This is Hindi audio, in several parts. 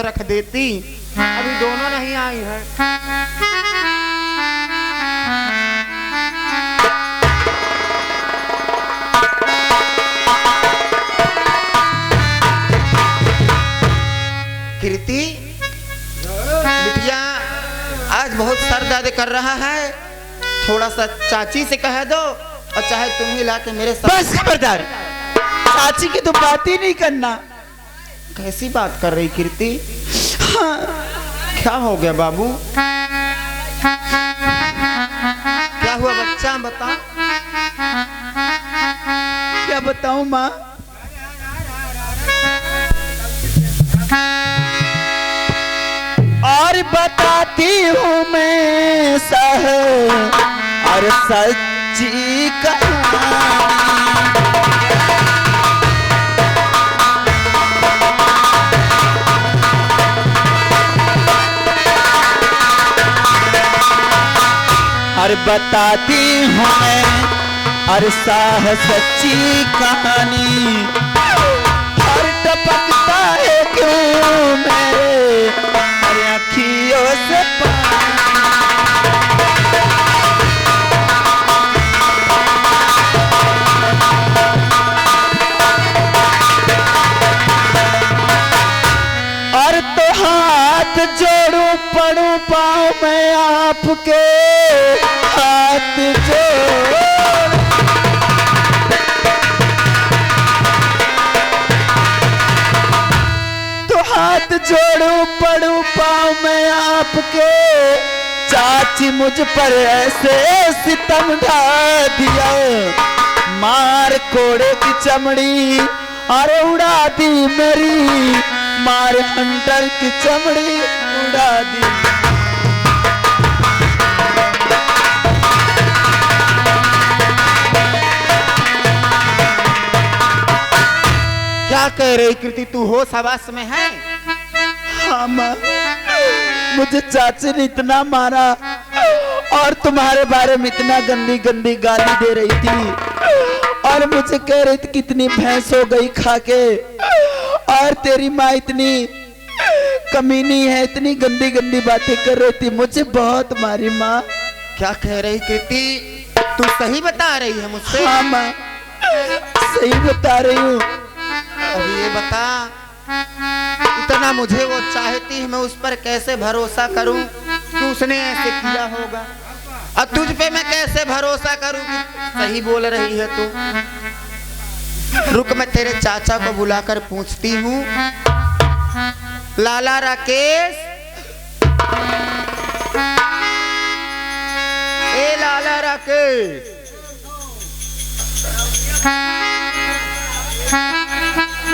तो रख देती, अभी दोनों नहीं आई है। कीर्ति बिटिया आज बहुत सर दर्द कर रहा है, थोड़ा सा चाची से कह दो और चाहे तुम ही लाके मेरे साथ। बस खबरदार, चाची की तो बात ही नहीं करना। कैसी बात कर रही कीर्ति? हाँ। क्या हो गया बाबू? क्या हुआ बच्चा बता। क्या बताऊं माँ? और बताती हूँ मैं सह और सच्ची कहानी। और बताती हूँ मैं और साह सच्ची कहानी। और टपकता है क्यों मेरे अखियों से और तो हाथ जोड़ू पड़ू पाऊं मैं आपके हाथ जोड़। तो हाथ जोड़ू पड़ू पाऊं मैं आपके, चाची मुझ पर ऐसे सितम ढा दिया, मार कोड़े की चमड़ी और उड़ा दी मेरी, मार हंटर की चमड़ी उड़ा दी। क्या कह रही कीर्ति, तू होश हवास में है? हाँ माँ, मुझे चाची ने इतना मारा और तुम्हारे बारे में इतना गंदी गंदी गाली दे रही थी और मुझे कह रही थी कितनी भैंस हो गई खा के, और तेरी माँ इतनी कमीनी है, इतनी गंदी गंदी बातें कर रही थी, मुझे बहुत मारी माँ। क्या कह रही कीर्ति, तू सही बता रही है मुझसे? हाँ माँ, सही बता रही हूँ। अब ये बता, इतना मुझे वो चाहती है, मैं उस पर कैसे भरोसा करूं कि उसने ऐसे किया होगा? अब तुझ पे मैं कैसे भरोसा करूं कि सही बोल रही है तू? रुक, मैं तेरे चाचा को बुलाकर पूछती हूँ। लाला राकेश, ए लाला राकेश,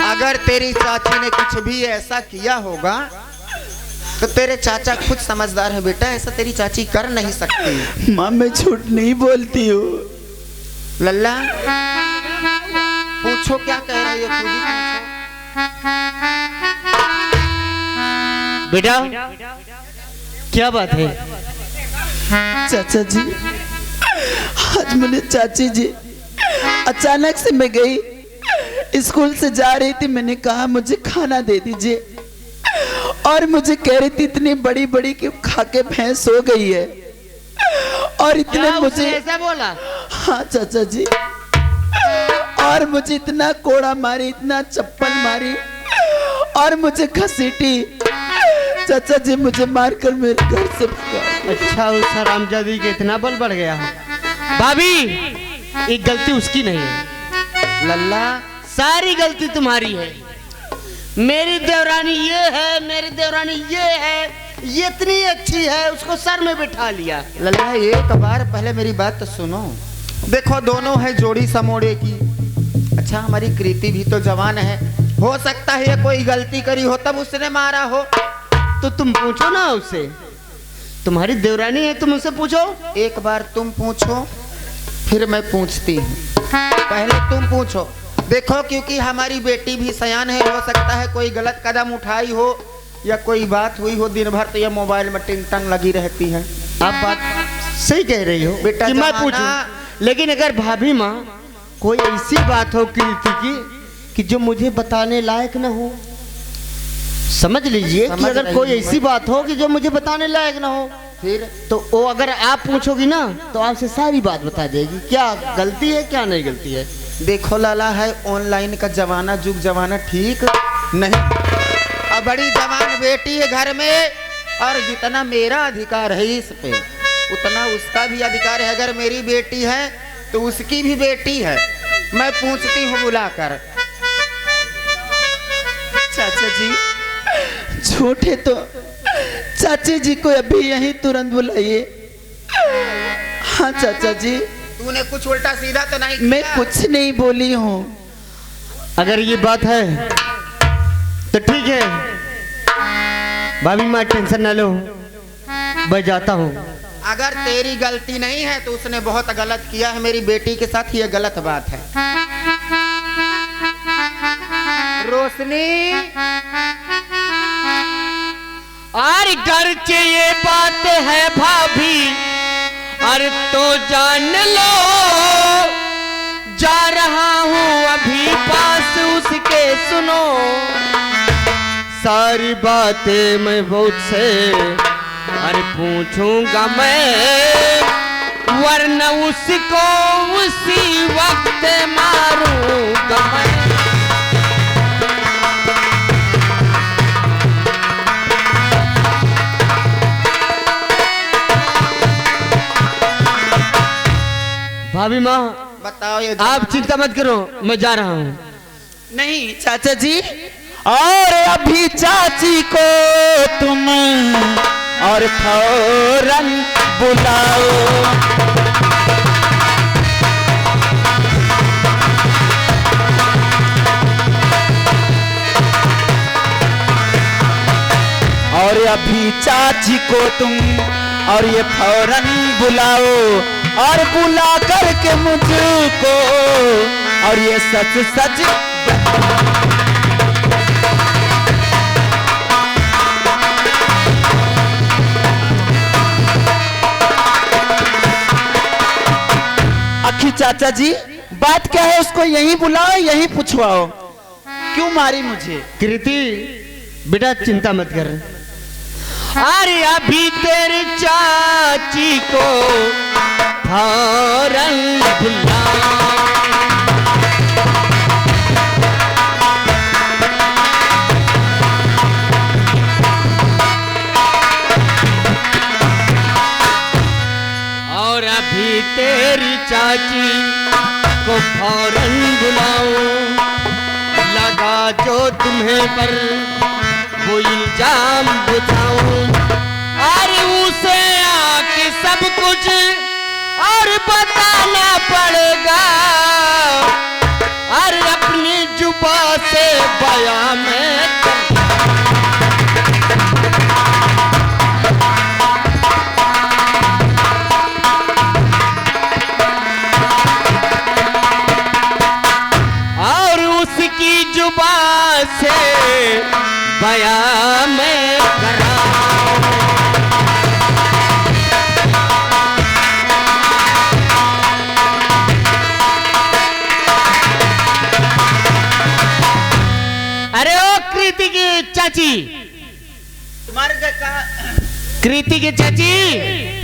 अगर तेरी चाची ने कुछ भी ऐसा किया होगा तो तेरे चाचा खुद समझदार है बेटा, ऐसा तेरी चाची कर नहीं सकती। माँ मैं झूठ नहीं बोलती हूँ। लल्ला पूछो क्या कह रही है, खुद ही पूछो। बेटा क्या बात है? चाचा जी, आज मैंने चाची जी अचानक से मैं गई, स्कूल से जा रही थी, मैंने कहा मुझे खाना दे दीजिए, और मुझे कह रही थी इतनी बड़ी बड़ी कि खा के भैंस हो गई है, और इतने मुझे ऐसा बोला? हाँ चाचा जी, और मुझे इतना कोड़ा मारी, इतना चप्पल मारी और मुझे घसीटी। चाचा जी मुझे मारकर मेरे घर से भगा। अच्छा, उस हरामजादी के इतना बल बढ़ गया है। भाभी, एक गलती उसकी नहीं है लल्ला, सारी गलती तुम्हारी है। मेरी देवरानी ये है, मेरी देवरानी ये है, ये इतनी अच्छी है, उसको सर में बिठा लिया। लल्ला एक बार पहले मेरी बात तो सुनो। देखो दोनों है जोड़ी समोड़े की। अच्छा, हमारी कृति भी तो जवान है, हो सकता है ये कोई गलती करी हो तब उसने मारा हो। तो तुम पूछो ना उससे, तुम्हारी देवरानी है, तुम उससे पूछो। एक बार तुम पूछो फिर मैं पूछती हूँ, पहले तुम पूछो। देखो क्योंकि हमारी बेटी भी सयान है, हो सकता है कोई गलत कदम उठाई हो या कोई बात हुई हो, दिन भर तो ये मोबाइल में टिंग टंग लगी रहती है। आप बात सही कह रही हो बेटा कि मैं जमाना- पूछूं, लेकिन अगर भाभी माँ कोई ऐसी बात हो कीर्ति की कि जो मुझे बताने लायक न हो, समझ लीजिए कि समझ अगर रही कोई हूँ ऐसी बात हो कि जो मुझे बताने लायक ना हो, फिर तो वो अगर आप पूछोगी ना तो आपसे सारी बात बता देगी, क्या गलती है क्या नहीं गलती है। देखो लाला, है ऑनलाइन का जमाना, जुग जमाना ठीक नहीं। अब बड़ी जवान बेटी है घर में, और जितना मेरा अधिकार है इस पे उतना उसका भी अधिकार है। अगर मेरी बेटी है तो उसकी भी बेटी है। मैं पूछती हूँ बुलाकर। चाचा जी झूठ है तो चाची जी को अभी यहीं तुरंत बुलाइए। हाँ चाचा जी, तूने कुछ उल्टा सीधा तो नहीं मैं किया? कुछ नहीं बोली हूँ। अगर ये बात है तो ठीक है भाभी माँ, टेंशन ना लो, मैं जाता हूँ। अगर तेरी गलती नहीं है तो उसने बहुत गलत किया है मेरी बेटी के साथ, ये गलत बात है। रोशनी, अरे घर से ये बात है भाभी, अरे तो जान लो, जा रहा हूँ अभी पास उसके, सुनो सारी बातें मैं बहुत से अरे पूछूंगा मैं, वरना उसको उसी वक्त मारूंगा मैं। भाभी माँ बताओ ये आप चिंता मत करो, मैं जा रहा हूँ। नहीं चाचा जी, और अभी चाची को तुम और फौरन बुलाओ। और अभी चाची को तुम और ये फौरन बुलाओ, और बुला करके मुझको और ये सच सच अखी चाचा जी, बात क्या है उसको यहीं बुलाओ, यहीं पूछवाओ, क्यों मारी मुझे? कृति बेटा चिंता मत कर, अरे अभी तेरी चाची को फौरन बुला। और अभी तेरी चाची को फौरन बुलाओ, लगा जो तुम्हें पर वो इल्जाम बुझाऊं, अरे उसे आके सब कुछ और बताना पड़ेगा, अरे अपनी जुबान से बयां में और उसकी जुबान से बयां में करा। अरे ओ कृति की चाची, तुम्हारे क्या कहा? कृति की चाची,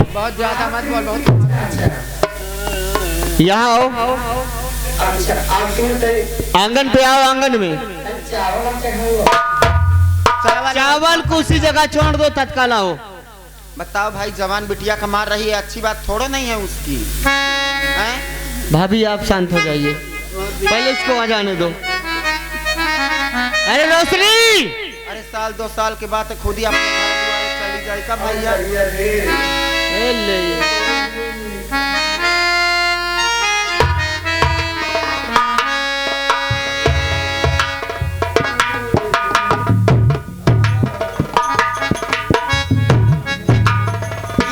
बहुत ज्यादा मत बोल, बहुत यहाँ आओ, आंगन पे आओ, आंगन में चावल को उसी जगह छोड़ दो, तत्काल आओ। बताओ भाई, जवान बिटिया का मार रही है, अच्छी बात थोड़ा नहीं है उसकी, हैं? भाभी आप शांत हो जाइए, पहले इसको आ जाने दो। अरे रोशनी, अरे साल 2 साल के बाद खुद ही अपने घर दुआरे चली जाएगा भैया। ले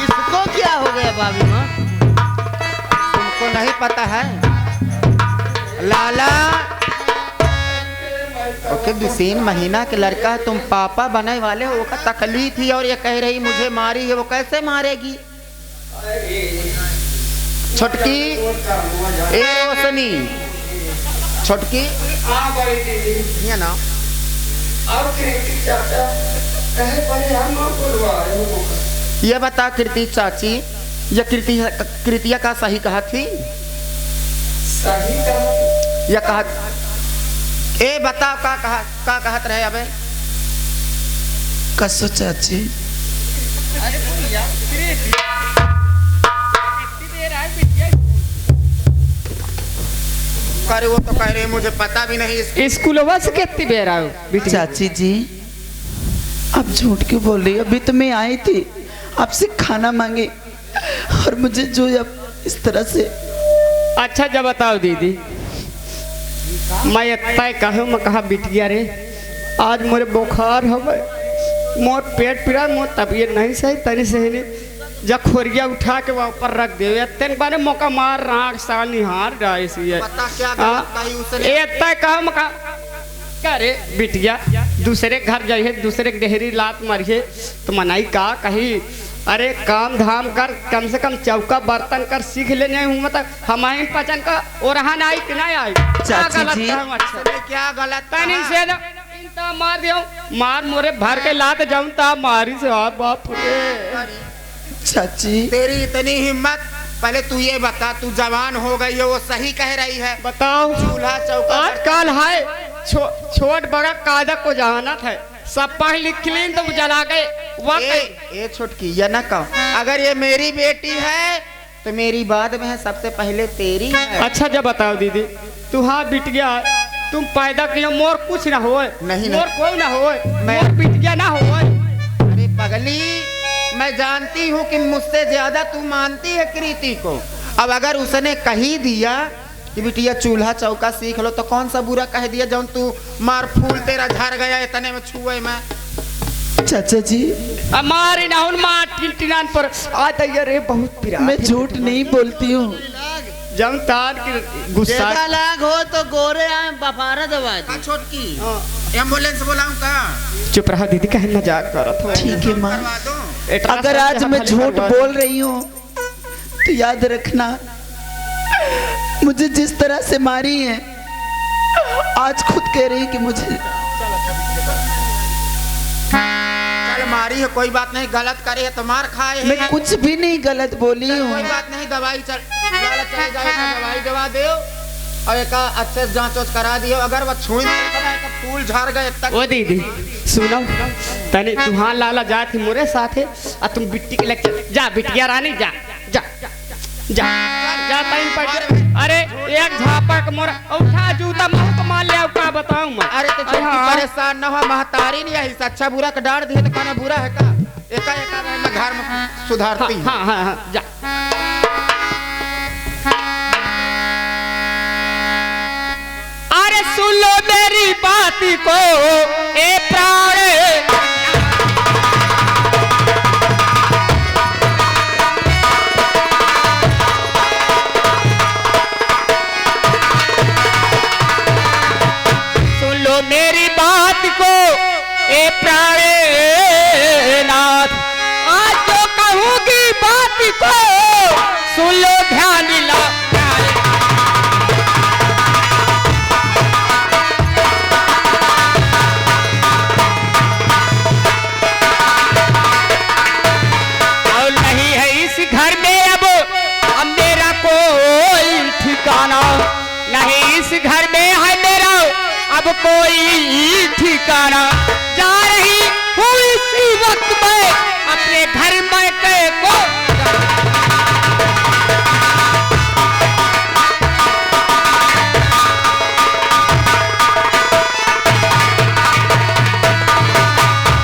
इसको क्या हो गया भाभी माँ? तुमको नहीं पता है लाला, ओके 2 महीना के लड़का तुम पापा बने वाले हो, का तकलीफ ही, और ये कह रही मुझे मारी है, वो कैसे मारेगी? छोटकी ए रोशनी, छोटकी ये ना ये बता कृति चाची, ये कृतिया का सही कहा थी? सही कहा या कहा? ए बता का कहत रहे अबे? कसो चाची। अरे वो तो कह रहे मुझे पता भी नहीं। स्कूलवा से कितनी बेर आओ चाची जी, आप झूठ क्यों बोल रही? अभी तो मैं आई थी आपसे खाना मांगे और मुझे जो अब इस तरह से। अच्छा जब बताओ दीदी, मैं इतना कहूँ मैं कहा बिटिया रे, आज मोरे बुखार हो मोर पेट पीड़ा, मोर तबीयत नहीं सही, तनी सही नहीं। जब खोरिया उठा के वहाँ ऊपर रख दे, तेन बारे मौका मार रहा साल निहार रहा इसलिए कहा मका करे बिटिया दूसरे घर जाइए, दूसरे डेहरी लात मारिए तो मनाई का कही? अरे काम धाम कर, कम से कम चौका बर्तन कर सीख लेने हूँ, मतलब हमारे पचन का और रहा आई कि नहीं आई। चाची जी क्या गलत तनी से मार दियो, मार मोरे भर के लात जाऊं ता मारी से हाथ बाप फुटे। चाची तेरी इतनी हिम्मत, पहले तू ये बता, तू जवान हो गई है वो सही कह रही है? बताओ। चूल्हा चौका आजकल है छोट बड़ा कायदा को जहानत है, सब पढ़ लिख लें तो जला गए। ये छोटकी ये ना कहो, अगर ये मेरी बेटी है तो मेरी बाद में है, सबसे पहले तेरी है। अच्छा जब बताओ दीदी, तू हाँ बिटिया तुम पैदा किया, मोर कुछ ना हो नहीं, मोर कोई ना हो, मोर बिटिया ना हो। अरे पगली, मैं जानती हूँ कि मुझसे ज्यादा तू मानती है कृति को। अब अगर उसने कही दिया कि बिटिया चूल्हा चौका सीख लो तो कौन सा बुरा कह दिया जौन तू मार फूल तेरा झड़ गया इतने में छुए में। चाचा जी हमारी ना मार टिंटिनान पर आता रे बहुत पिरा। मैं झूठ नहीं बोलती हूँ। जब तार की गुस्सा लाग हो तो गोरे आए बफारा दवा दे। छोटकी एम्बुलेंस बुलाऊं का? चुप रहा दीदी, कहीं मजाक करत हो। ठीक है माँ, अगर आज मैं झूठ बोल रही हूँ तो याद रखना, मुझे जिस तरह से मारी है आज खुद कह रही कि मुझे चल मारी है कोई बात नहीं, गलत करे है तो मार खाए। मैं कुछ भी नहीं गलत बोली हूँ। कोई बात नहीं, दवाई चल दवाई दवा दो और एक अच्छे से जांच करा दियो। अगर वो छुई तो फूल झड़ गए तक। ओ दीदी सुनो, तने तुहां लाला जाती मोरे साथे आ तुम बिट्टी के लेके जा, बिटिया रानी जा जा जा जा टाइम पर। अरे एक झापक मोरा उठा जूता मुंह को मार ले, का बताऊं मैं? अरे तो परेशान न हो, महतारी नहीं है, अच्छा बुरा का डांट दिए तो खाना बुरा है का? एका मैं घर में सुधारती हूं। हाँ हाँ हाँ जा। अरे सुन लो मेरी बात को ए प्राण, मेरी बात को ए प्राणनाथ, आज जो कहूँगी बात को सुन लो ध्यान ला। और नहीं है इस घर में अब मेरा कोई ठिकाना, नहीं इस घर में है मेरा अब कोई ठिकाना। जा रही हूँ इसी वक्त में अपने घर में को।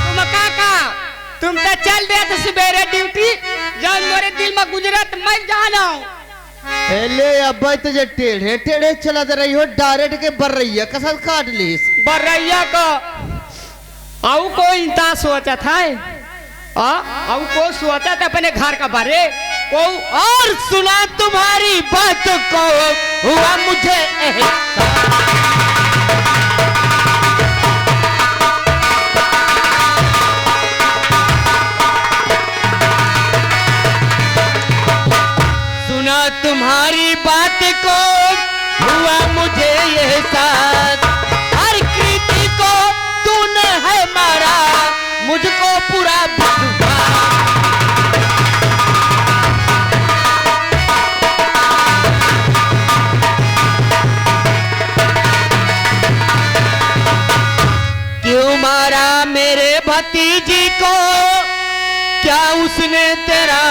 तुम काका तुम तो चल रहे थे सवेरे ड्यूटी, जब मेरे दिल में गुजरत मैं जाना हूँ। पहले अब तो जे टेढ़े टेढ़े चला रही हो, डायरेक्ट के बर्रैया का साथ काट ली। बर्रैया का आउ को इंता सोचा था, आउ को सोचा था अपने घर का बारे को। और सुना तुम्हारी बात को हुआ मुझे तुम्हारी बात को हुआ मुझे ये साथ, हर कृति को तूने पूरा विश्वास। क्यों मारा मेरे भतीजी को, क्या उसने तेरा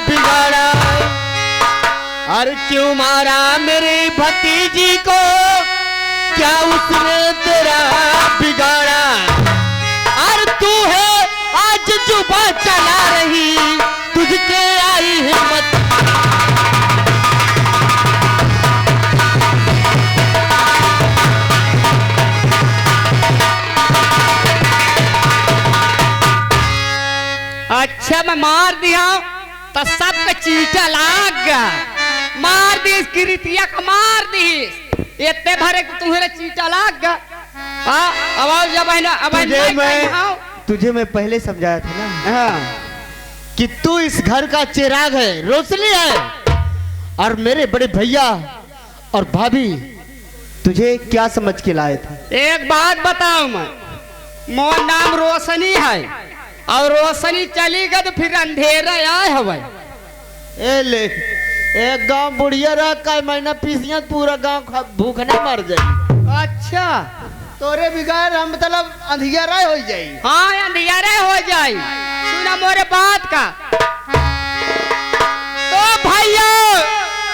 बिगाड़ा? और क्यों मारा मेरे भतीजी को, क्या उसने तेरा बिगाड़ा? और तू है आज जुबान चला रही, तुझके आई हिम्मत। अच्छा मैं मार दिया तो सबका चीटा लाग गया। मार दी इसकी रीतिया का मार दी, इतने भरे कि तुम्हारे चीटा लाग गया। हाँ अब जब है ना, अब तुझे मैं पहले समझाया था ना, हाँ कि तू इस घर का चिराग है, रोशनी है। और मेरे बड़े भैया और भाभी तुझे क्या समझ के लाए थे? एक बात बताऊं मैं, मोर नाम रोशनी है और रोशनी चली गई तो फिर अंधेरा आए हवे। ए ले, एक गांव बुढ़िया रहा का महीना पीसिया पूरा गांव भूखने मर जाए। अच्छा तोरे बिगाड़ हम मतलब अंधियारा हो जाई। हाँ अंधियारा हो जाए। सुना मोरे बात का, तो भैया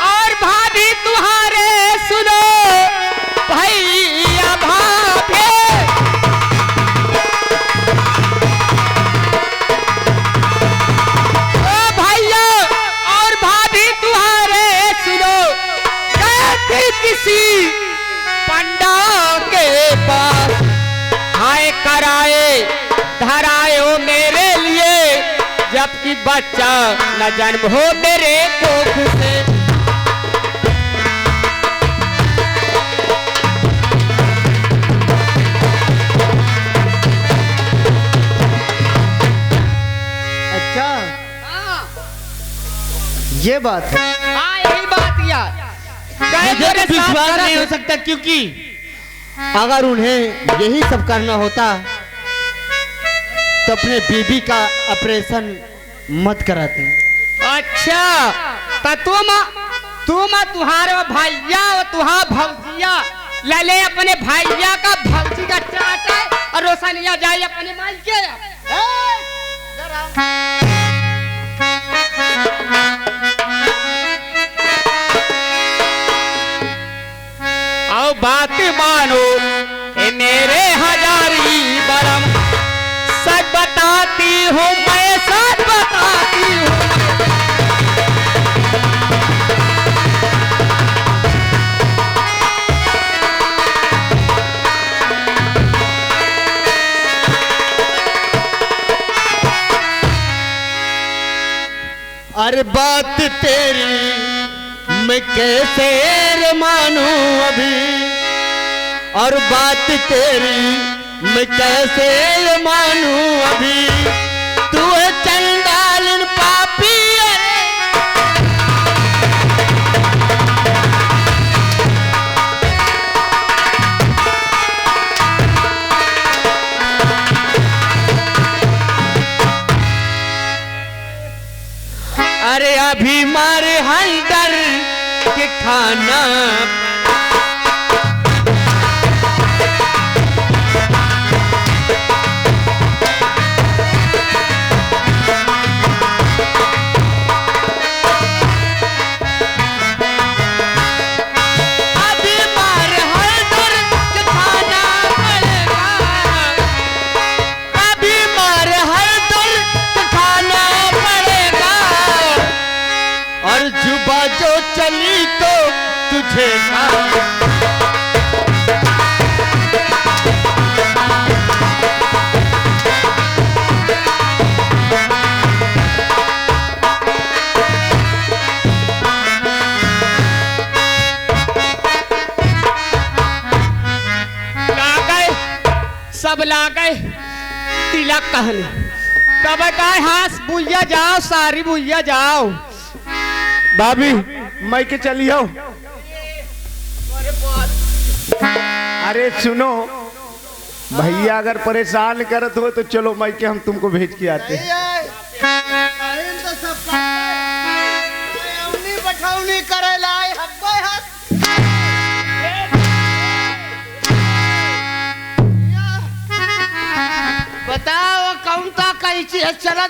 और भाभी तुम्हारे सुनो, भैया भाभी किसी पंडा के पास हाय कराए धराए हो मेरे लिए, जबकि बच्चा न जन्म हो मेरे कोख से। अच्छा ये बात है। हाँ यही बात यार, मुझे तो विश्वास नहीं हो सकता, क्योंकि अगर उन्हें यही सब करना होता तो अपने बीबी का ऑपरेशन मत कराते। अच्छा तो तुम तुम्हारे भैया और तुहार भौजिया ले अपने भैया का भौजी का चाटा और रोशनिया जाए अपने माई के। आओ बात मानो ए मेरे हजारी बरम, सच बताती हूँ मैं, सच बताती हूँ। अरे बात तेरी मैं कैसे रे मानूं अभी, और बात तेरी मैं कैसे रे मानूं अभी। तू है चंडालन पापी, अरे अभी मारे हंडर के खाना। अभी मारे हंडर के खाना पड़ेगा, अभी मारे हंडर के खाना पड़ेगा। और जुबा जो चली तो तुझे सब ला गए तिलक कहने, कब कहे हाथ बुझिया जाओ, सारी बुझिया जाओ। भाभी मैं के चली हो। अरे सुनो, भैया अगर परेशान करत हो तो चलो मैं के हम तुमको भेज के आते हैं। बैठावनी करे लाए हब्बे हस बताओ कौन ता कैसी है चला